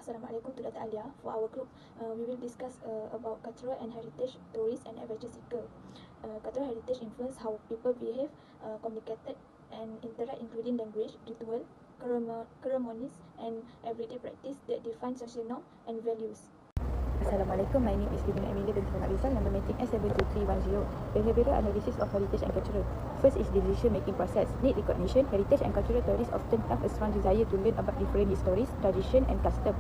Assalamualaikum to Dr. Alia. For our group, we will discuss about cultural and heritage tourists and adventure seeker. Cultural heritage influence how people behave, communicated, and interact, including language, ritual, ceremonies, and everyday practice that define social norm and values. Assalamualaikum, my name is Livina Amelia binti Muhammad Rizal, number meeting S72310. Behavioral analysis of heritage and cultural. First is decision-making process. Need recognition. Heritage and cultural tourists often have a strong desire to learn about different histories, tradition and custom.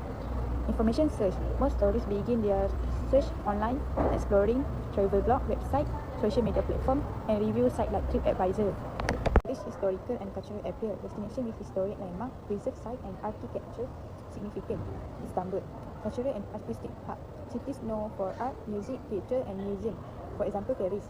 Information search. Most tourists begin their search online, exploring travel blog, website, social media platform, and review site like TripAdvisor. This historical and cultural appeal. Destination with historic landmark, preserved site and architecture significant. Istanbul. Cultural and artistic hub. Cities known for art, music, theatre and museum. For example, Paris.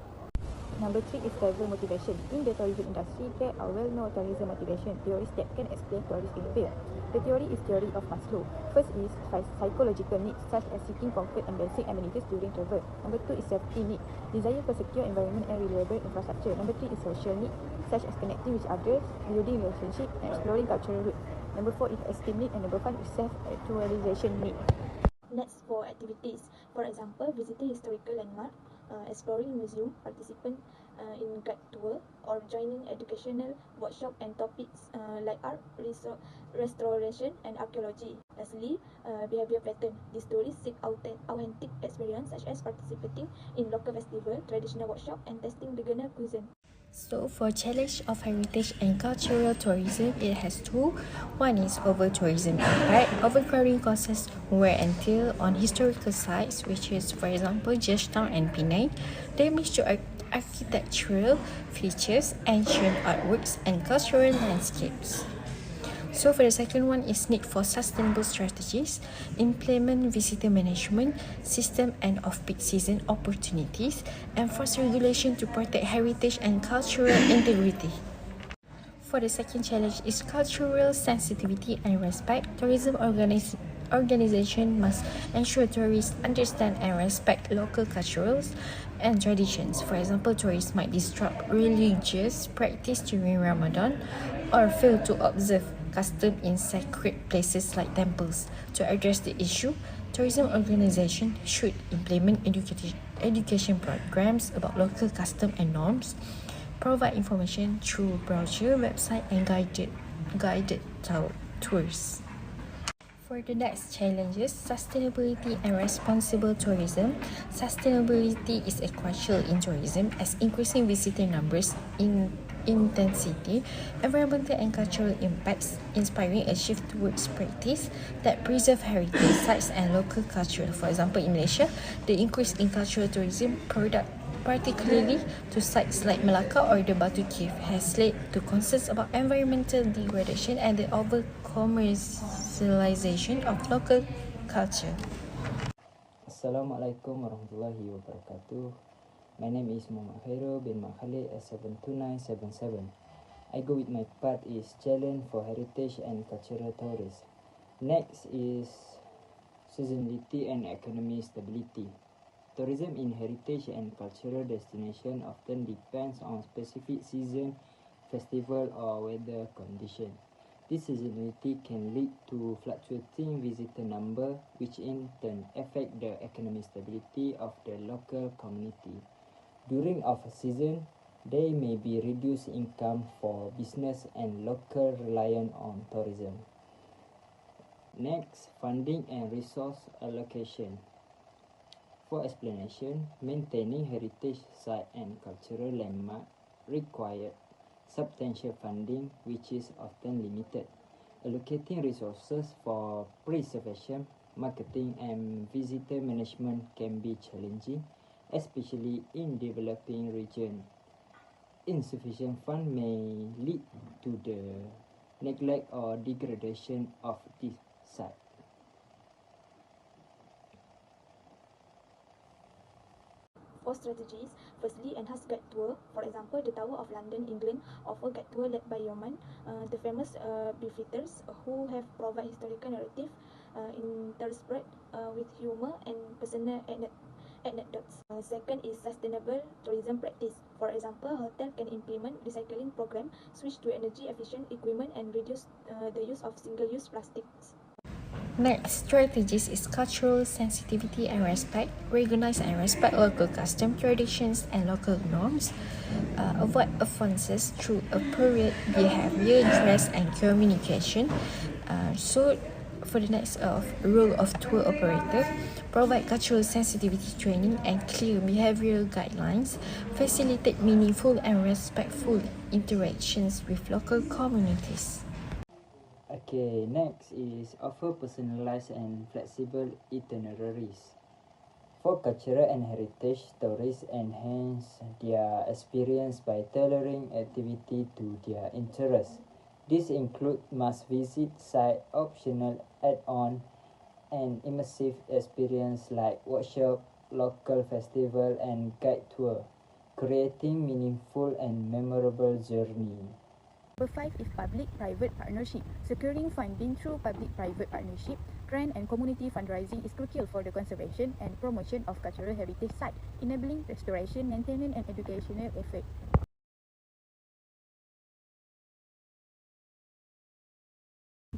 Number 3 is travel motivation. In the tourism industry, there are well-known tourism motivation theories that can explain tourist behavior. The theory is theory of Maslow. First is psychological needs such as seeking comfort and basic amenities during travel. Number 2 is safety need, desire for secure environment and reliable infrastructure. Number 3 is social need such as connecting with others, building relationship and exploring cultural roots. Number 4 is esteem need and number 5 is self-actualization need. Next, for activities, for example, visiting historical landmark, exploring museum, participant in guide tour, or joining educational workshop and topics like art, restoration, and archaeology. Lastly, behavior pattern. These tourists seek authentic experience such as participating in local festival, traditional workshop, and testing regional cuisine. So for challenge of heritage and cultural tourism, it has two. One is over-tourism impact. Overcrowding causes wear and tear on historical sites, which is, for example, Georgetown and Penang. Damage to architectural features, ancient artworks, and cultural landscapes. So for the second one is need for sustainable strategies, implement visitor management system and off-peak season opportunities, enforce regulation to protect heritage and cultural integrity. For the second challenge is cultural sensitivity and respect. Tourism organization must ensure tourists understand and respect local cultures and traditions. For example, tourists might disrupt religious practice during Ramadan or fail to observe custom in sacred places like temples. To address the issue, tourism organization should implement education programs about local custom and norms, provide information through brochure, website, and guided tours. For the next challenges, sustainability and responsible tourism. Sustainability is essential in tourism as increasing visitor numbers intensity, environmental and cultural impacts, inspiring a shift towards practice that preserve heritage sites and local culture. For example, in Malaysia, the increase in cultural tourism particularly to sites like Melaka or the Batu Cave has led to concerns about environmental degradation and the over-commercialization of local culture. Assalamualaikum warahmatullahi wabarakatuh. My name is Muhammad Khairul bin Makhalid S72977. I go with my part is challenge for heritage and cultural tourists. Next is seasonality and economic stability. Tourism in heritage and cultural destination often depends on specific season, festival or weather condition. This seasonality can lead to fluctuating visitor number, which in turn affect the economic stability of the local community. During off-season, there may be reduced income for business and local reliant on tourism. Next, funding and resource allocation. For explanation, maintaining heritage site and cultural landmark require substantial funding, which is often limited. Allocating resources for preservation, marketing and visitor management can be challenging, especially in developing regions. Insufficient funds may lead to the neglect or degradation of this site. For strategies, firstly, enhance guide tour. For example, the Tower of London, England, offer guide tour led by Yeoman, the famous beefeaters who have provide historical narrative interspersed with humor and personal anecdotes. Second is sustainable tourism practice. For example, hotel can implement recycling program, switch to energy efficient equipment, and reduce the use of single-use plastics. Next, strategies is cultural sensitivity and respect. Recognize and respect local custom, traditions, and local norms. Avoid offenses through appropriate behavior, dress, and communication. So, for the next role of tour operator, provide cultural sensitivity training and clear behavioral guidelines. Facilitate meaningful and respectful interactions with local communities. Okay, next is offer personalized and flexible itineraries. For cultural and heritage tourists, enhance their experience by tailoring activity to their interests. This include must-visit site, optional add-on, and immersive experience like workshop, local festival, and guide tour, creating meaningful and memorable journey. Number 5 is public-private partnership. Securing funding through public-private partnership, grant and community fundraising is crucial for the conservation and promotion of cultural heritage sites, enabling restoration, maintenance, and educational efforts.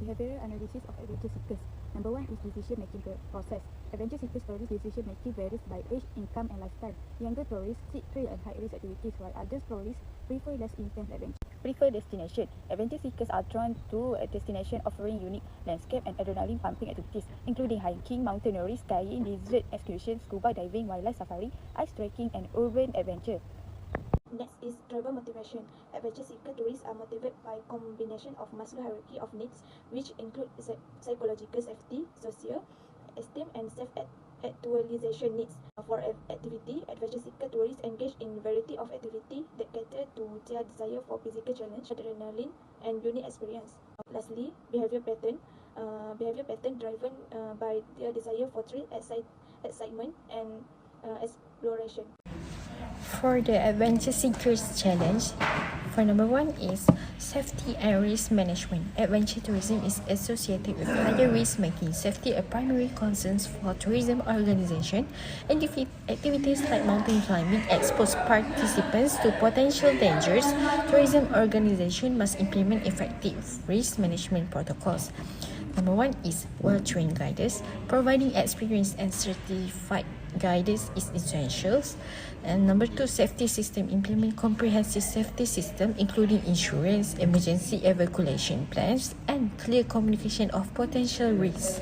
Behavioral analysis of adventure seekers. Number 1 is decision-making process. Adventure seekers' tourist decision-making varies by age, income, and lifestyle. Younger tourists seek thrill and high-risk activities, while other tourists prefer less intense adventure. Prefer destination. Adventure seekers are drawn to a destination offering unique landscape and adrenaline-pumping activities, including hiking, mountaineering, skiing, desert excursions, scuba diving, wildlife safari, ice trekking, and urban adventure. Next is driver motivation. Adventure seeker tourists are motivated by combination of Maslow hierarchy of needs, which include psychological safety, social esteem, and self-actualization needs. For activity, adventure seeker tourists engage in variety of activity that cater to their desire for physical challenge, adrenaline, and unique experience. Lastly, behavior pattern driven by their desire for thrill, excitement, and exploration. For the Adventure Seekers Challenge, for number 1 is safety and risk management. Adventure tourism is associated with higher risk, making safety a primary concern for tourism organization. Activities like mountain climbing expose participants to potential dangers. Tourism organization must implement effective risk management protocols. Number 1 is well-trained guides. Providing experienced and certified guidance is essential. And number 2, safety system. Implement comprehensive safety system, including insurance, emergency evacuation plans, and clear communication of potential risks.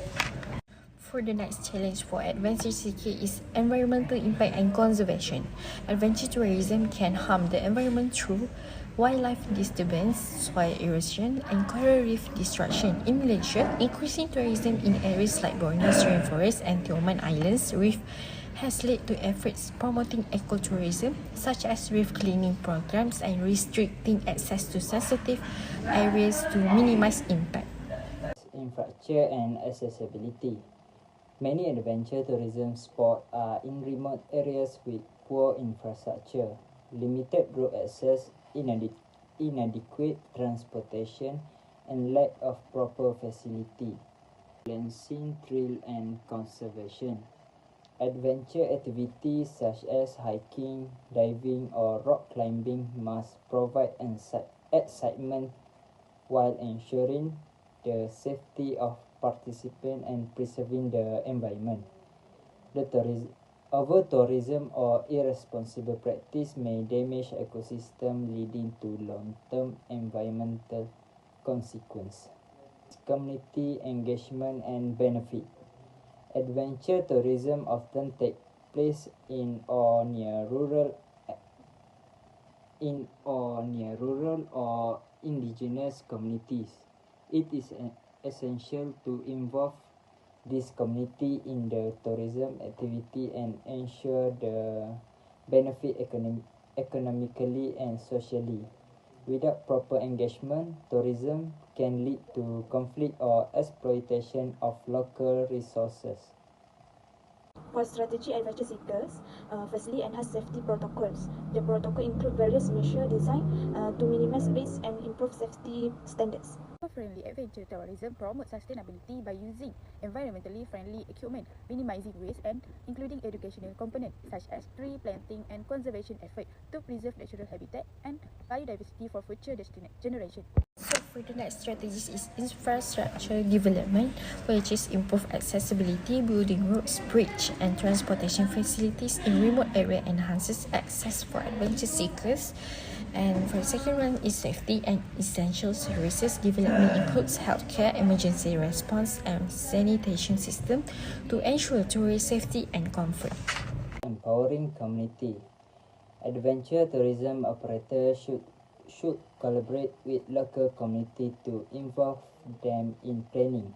For the next challenge for adventure seeker is environmental impact and conservation. Adventure tourism can harm the environment through wildlife disturbance, soil erosion, and coral reef destruction. In Malaysia, increasing tourism in areas like Borneo's rainforest and Tioman Islands reef has led to efforts promoting ecotourism, such as reef cleaning programs and restricting access to sensitive areas to minimize impact. Infrastructure and accessibility. Many adventure tourism spots are in remote areas with poor infrastructure, limited road access, inadequate transportation, and lack of proper facility. Balancing thrill and conservation. Adventure activities such as hiking, diving, or rock climbing must provide excitement while ensuring the safety of participants and preserving the environment. Over-tourism or irresponsible practice may damage ecosystem, leading to long-term environmental consequences. Community engagement and benefit. Adventure tourism often takes place in or near rural or indigenous communities. It is essential to involve this community in the tourism activity and ensure the benefit economically and socially. Without proper engagement, tourism can lead to conflict or exploitation of local resources. For strategy adventure seekers, firstly, enhance safety protocols. The protocol include various measures designed to minimize risks and improve safety standards. Eco-friendly adventure tourism promotes sustainability by using environmentally friendly equipment, minimizing waste, and including educational components such as tree planting and conservation efforts to preserve natural habitat and biodiversity for future generations. So For the next strategies is infrastructure development, which is improve accessibility, building roads, bridge and transportation facilities in remote area enhances access for adventure seekers. And for the second one is safety and essential services development includes healthcare, emergency response and sanitation system to ensure tourist safety and comfort. Empowering community. Adventure tourism operators should collaborate with local community to involve them in planning,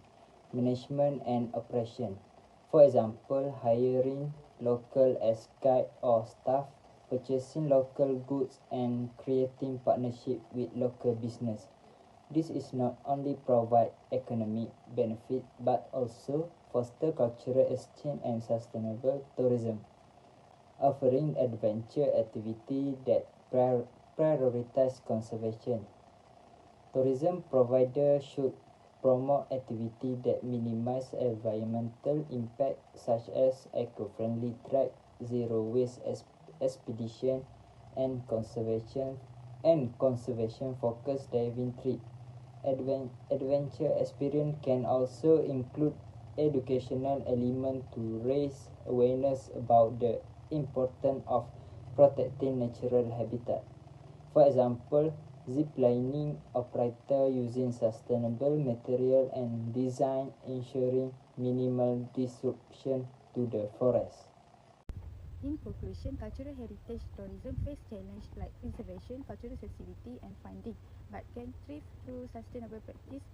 management and operation. For example, hiring local as guide or staff, purchasing local goods and creating partnership with local business. This is not only provide economic benefit but also foster cultural exchange and sustainable tourism. Offering adventure activity that prioritize conservation. Tourism providers should promote activity that minimize environmental impact such as eco-friendly trek, zero waste expedition and conservation focused diving trip. Adventure experience can also include educational element to raise awareness about the importance of protecting natural habitat. For example, ziplining operator using sustainable material and design ensuring minimal disruption to the forest. In conclusion, cultural heritage tourism face challenges like preservation, cultural sensitivity and funding, but can thrive through sustainable practice,